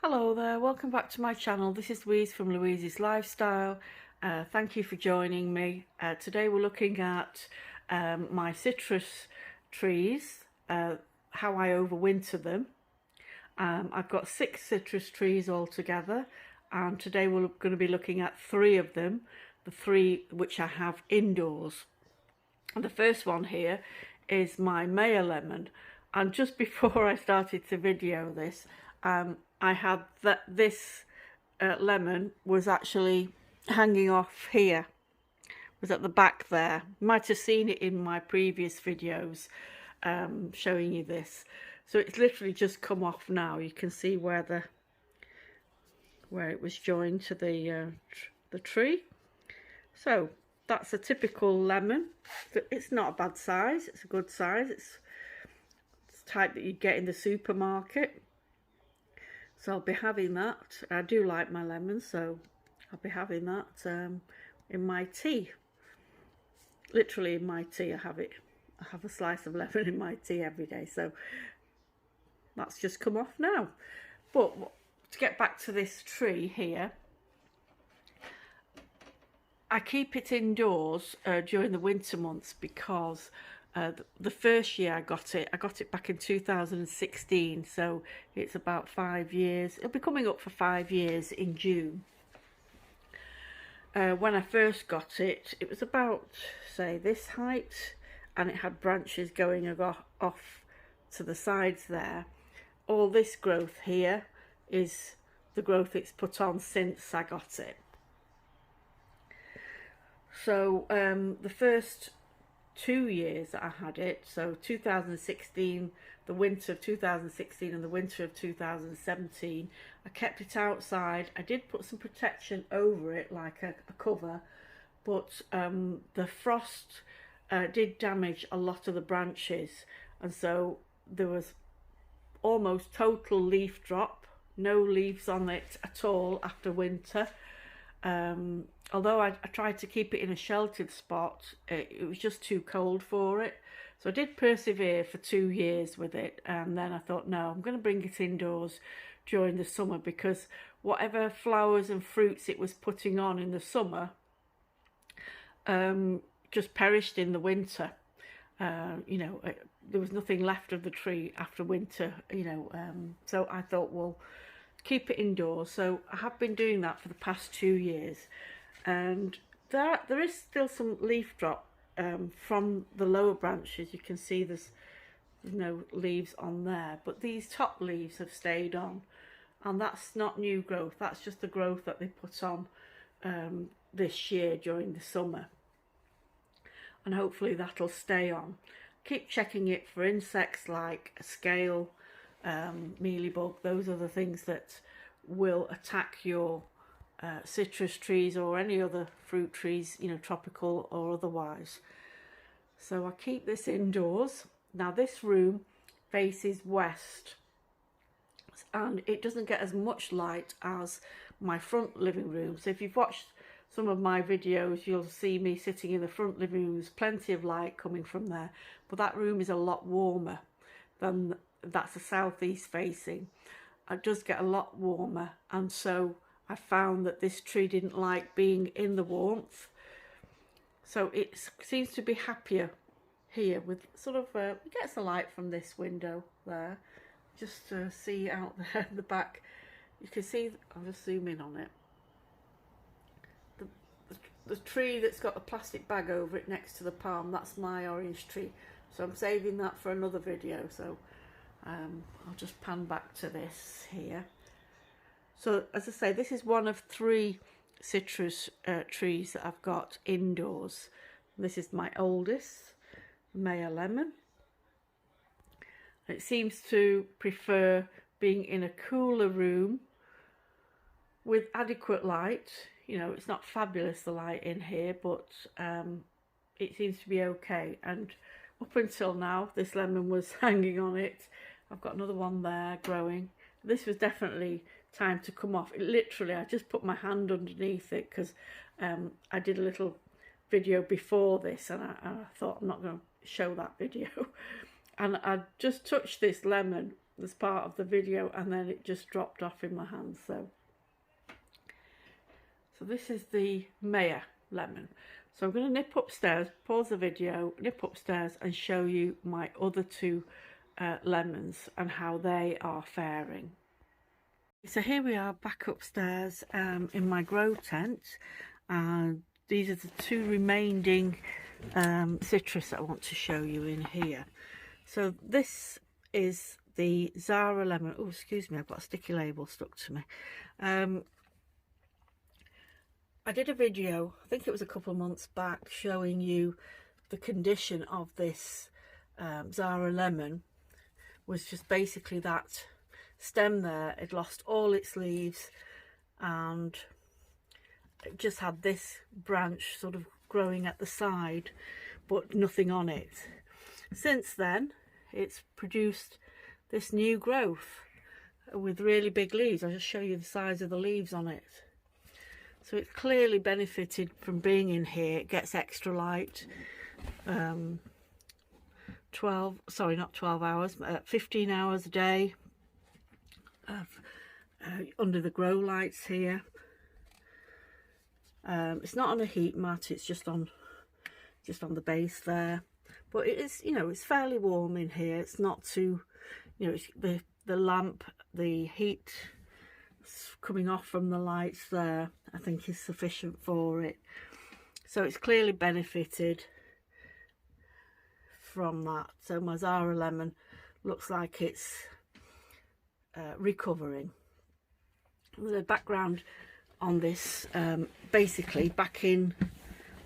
Hello there, welcome back to my channel. This is Louise from Louise's Lifestyle. Thank you for joining me. Today we're looking at my citrus trees, how I overwinter them. I've got 6 citrus trees altogether, and today we're going to be looking at 3 of them, the 3 which I have indoors. And the first one here is my Mayor lemon, and just before I started to video this, I had this lemon was actually hanging off here, was at the back there. You might have seen it in my previous videos showing you this. So it's literally just come off now. You can see where it was joined to the tree. So that's a typical lemon. It's not a bad size, it's a good size. It's type that you get in the supermarket. So I'll be having that. I do like my lemons, so I'll be having that in my tea. Literally in my tea, I have it. I have a slice of lemon in my tea every day, so that's just come off now. But to get back to this tree here, I keep it indoors during the winter months because the first year I got it back in 2016, so it's about 5 years. It'll be coming up for 5 years in June. When I first got it, it was about, say, this height, and it had branches going off to the sides there. All this growth here is the growth it's put on since I got it. So the first 2 years that I had it, so 2016, the winter of 2016 and the winter of 2017, I kept it outside. I did put some protection over it, like a cover, but the frost did damage a lot of the branches, and so there was almost total leaf drop, no leaves on it at all after winter. Although I tried to keep it in a sheltered spot, it was just too cold for it. So I did persevere for 2 years with it, and then I thought, no, I'm going to bring it indoors during the summer, because whatever flowers and fruits it was putting on in the summer just perished in the winter. There was nothing left of the tree after winter, so I thought, well, keep it indoors. So I have been doing that for the past 2 years, and there is still some leaf drop from the lower branches. You can see there's no leaves on there, but these top leaves have stayed on, and that's not new growth, that's just the growth that they put on this year during the summer, and hopefully that'll stay on. Keep checking it for insects like scale, mealybug. Those are the things that will attack your citrus trees or any other fruit trees, tropical or otherwise. So I keep this indoors. Now this room faces west, and it doesn't get as much light as my front living room. So if you've watched some of my videos, you'll see me sitting in the front living room. There's plenty of light coming from there, but that room is a lot warmer than that's a southeast facing. It does get a lot warmer, and so I found that this tree didn't like being in the warmth, so it seems to be happier here with sort of it gets the light from this window there. Just to see out there in the back, you can see, I'll just zoom in on it, the tree that's got a plastic bag over it next to the palm. That's my orange tree, so I'm saving that for another video. So I'll just pan back to this here. So as I say, this is one of 3 citrus trees that I've got indoors. This is my oldest, Mayor lemon. It seems to prefer being in a cooler room with adequate light. It's not fabulous, the light in here, but it seems to be okay. And up until now, this lemon was hanging on it. I've got another one there growing. This was definitely time to come off. Literally, I just put my hand underneath it because I did a little video before this, and I thought I'm not going to show that video. And I just touched this lemon as part of the video, and then it just dropped off in my hand. So this is the Maya lemon. So I'm going to nip upstairs, pause the video, nip upstairs and show you my other two lemons and how they are faring. So here we are back upstairs in my grow tent, and these are the two remaining citrus that I want to show you in here. So this is the Zara lemon. Oh, excuse me, I've got a sticky label stuck to me. I did a video, I think it was a couple of months back, showing you the condition of this Zara lemon. Was just basically that stem there, it lost all its leaves and it just had this branch sort of growing at the side but nothing on it. Since then it's produced this new growth with really big leaves. I'll just show you the size of the leaves on it. So it's clearly benefited from being in here. It gets extra light. 15 hours a day under the grow lights here. It's not on a heat mat, it's just on the base there, but it is, you know, it's fairly warm in here. It's not too, you know, it's the lamp, the heat coming off from the lights there, I think is sufficient for it. So it's clearly benefited from that. So my Zara lemon looks like it's recovering. The background on this, basically back in,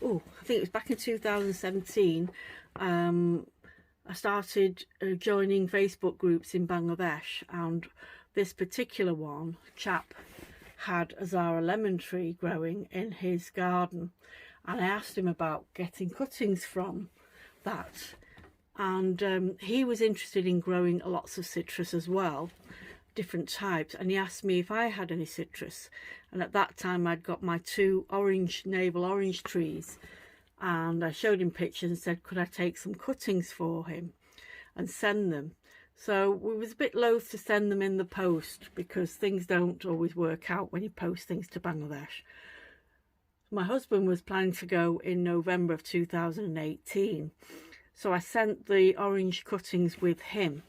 I think it was back in 2017, I started joining Facebook groups in Bangladesh, and this particular chap had a Zara lemon tree growing in his garden, and I asked him about getting cuttings from that, and he was interested in growing lots of citrus as well, different types, and he asked me if I had any citrus. And at that time I'd got my two navel orange trees, and I showed him pictures and said could I take some cuttings for him and send them. So we was a bit loath to send them in the post because things don't always work out when you post things to Bangladesh. My husband was planning to go in November of 2018, so I sent the orange cuttings with him.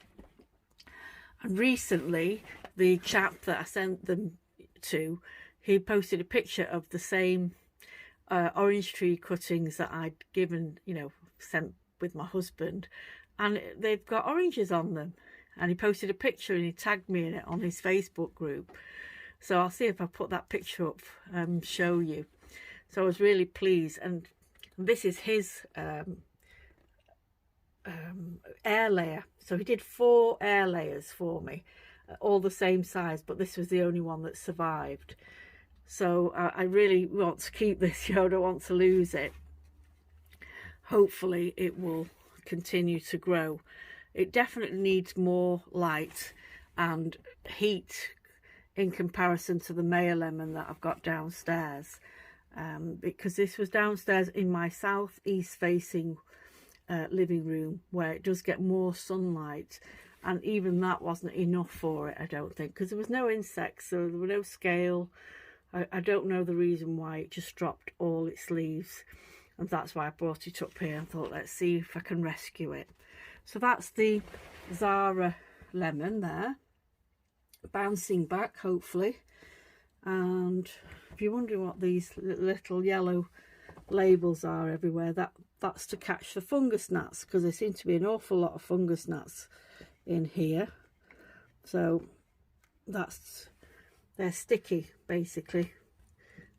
And recently the chap that I sent them to, he posted a picture of the same orange tree cuttings that I'd given, you know, sent with my husband, and they've got oranges on them. And he posted a picture and he tagged me in it on his Facebook group. So I'll see if I put that picture up and show you. So I was really pleased. And this is his air layer. So he did 4 air layers for me, all the same size, but this was the only one that survived. So I really want to keep this. I don't want to lose it. Hopefully it will continue to grow. It definitely needs more light and heat in comparison to the Maya lemon that I've got downstairs, because this was downstairs in my southeast facing living room, where it does get more sunlight, and even that wasn't enough for it, I don't think, because there was no insects, so there were no scale. I don't know the reason why it just dropped all its leaves, and that's why I brought it up here and thought let's see if I can rescue it. So that's the Zara lemon there, bouncing back hopefully. And if you're wondering what these little yellow labels are everywhere, that's to catch the fungus gnats, because there seem to be an awful lot of fungus gnats in here. So they're sticky basically,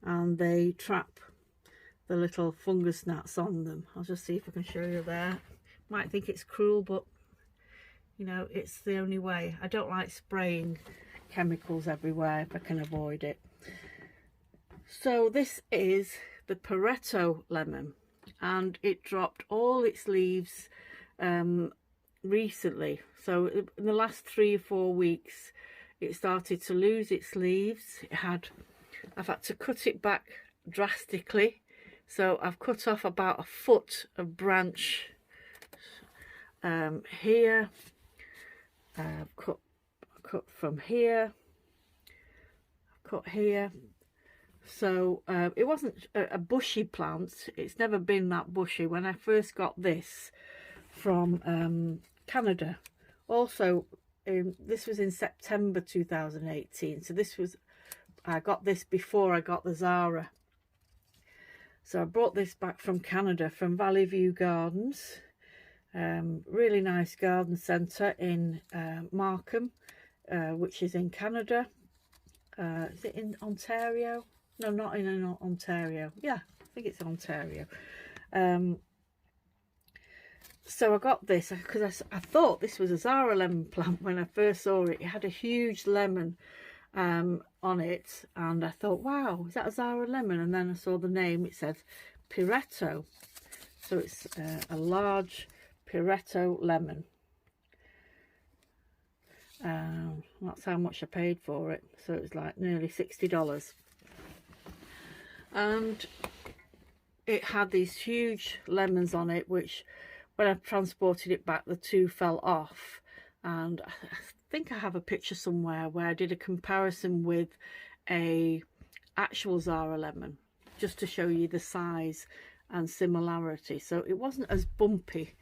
and they trap the little fungus gnats on them. I'll just see if I can show you there. Might think it's cruel, but you know, it's the only way. I don't like spraying chemicals everywhere if I can avoid it. So this is the Pareto lemon, and it dropped all its leaves recently. So in the last 3 or 4 weeks it started to lose its leaves. I've had to cut it back drastically, so I've cut off about 1 foot of branch here. I've cut cut from here, I've cut here. So it wasn't a bushy plant. It's never been that bushy. When I first got this from Canada, also this was in September 2018. So I got this before I got the Zara. So I brought this back from Canada, from Valley View Gardens. Really nice garden centre in Markham, which is in Canada. Is it in Ontario? No, not in Ontario. Yeah, I think it's Ontario. So I got this because I thought this was a Zara lemon plant when I first saw it. It had a huge lemon on it, and I thought, wow, is that a Zara lemon? And then I saw the name. It said Piretto. So it's a large Piretto lemon. That's how much I paid for it. So it was like nearly $60. And it had these huge lemons on it, which when I transported it back, the two fell off. And I think I have a picture somewhere where I did a comparison with a actual Zara lemon, just to show you the size and similarity. So it wasn't as bumpy.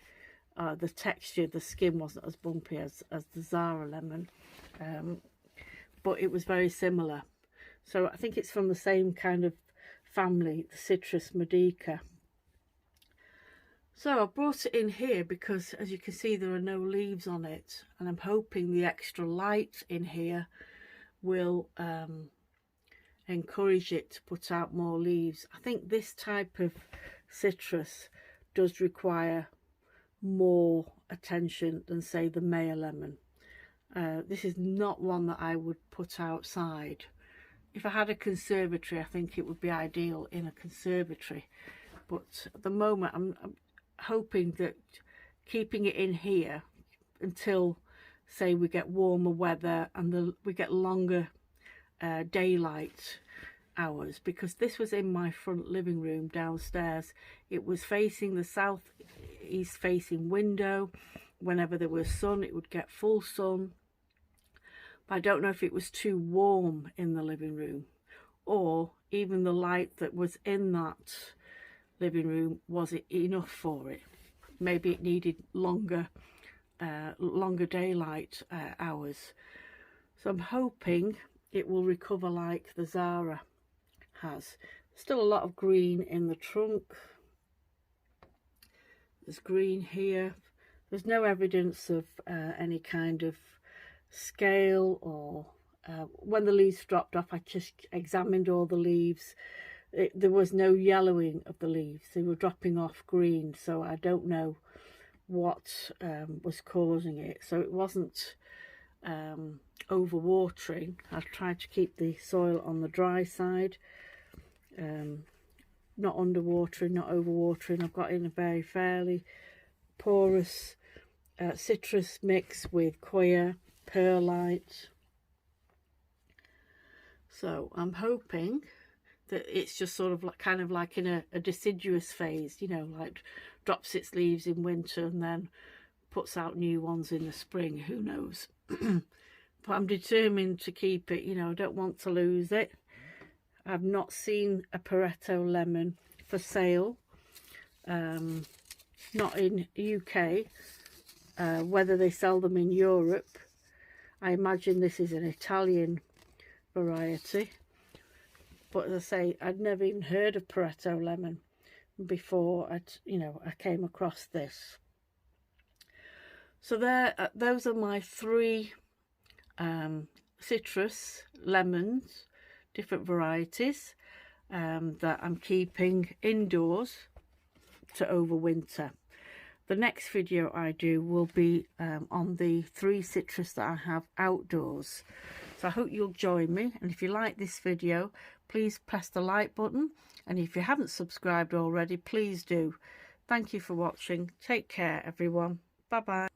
The texture, the skin wasn't as bumpy as the Zara lemon, but it was very similar. So I think it's from the same kind of family, the Citrus Medica. So I brought it in here because, as you can see, there are no leaves on it, and I'm hoping the extra light in here will encourage it to put out more leaves. I think this type of citrus does require more attention than, say, the Mayer lemon. This is not one that I would put outside. If I had a conservatory, I think it would be ideal in a conservatory, but at the moment I'm hoping that keeping it in here until, say, we get warmer weather and we get longer daylight hours, because this was in my front living room downstairs. It was facing the southeast facing window. Whenever there was sun, it would get full sun. But I don't know if it was too warm in the living room, or even the light that was in that living room, was it enough for it? Maybe it needed longer daylight hours. So I'm hoping it will recover like the Zara has. Still a lot of green in the trunk. There's green here. There's no evidence of any kind of scale, or when the leaves dropped off, I just examined all the leaves. There was no yellowing of the leaves. They were dropping off green, so I don't know what was causing it. So it wasn't overwatering. I tried to keep the soil on the dry side, not underwatering, not overwatering. I've got in a very fairly porous citrus mix with coir, perlite. So I'm hoping that it's just sort of like, kind of like in a deciduous phase, you know, like drops its leaves in winter and then puts out new ones in the spring. Who knows? But I'm determined to keep it, you know. I don't want to lose it. I've not seen a Piretto lemon for sale, not in UK. Whether they sell them in Europe, I imagine this is an Italian variety. But as I say, I'd never even heard of Piretto lemon before I came across this. So those are my three citrus lemons, different varieties, that I'm keeping indoors to overwinter. The next video I do will be on the 3 citrus that I have outdoors. So I hope you'll join me, and if you like this video, please press the like button, and if you haven't subscribed already, please do. Thank you for watching. Take care, everyone. Bye bye.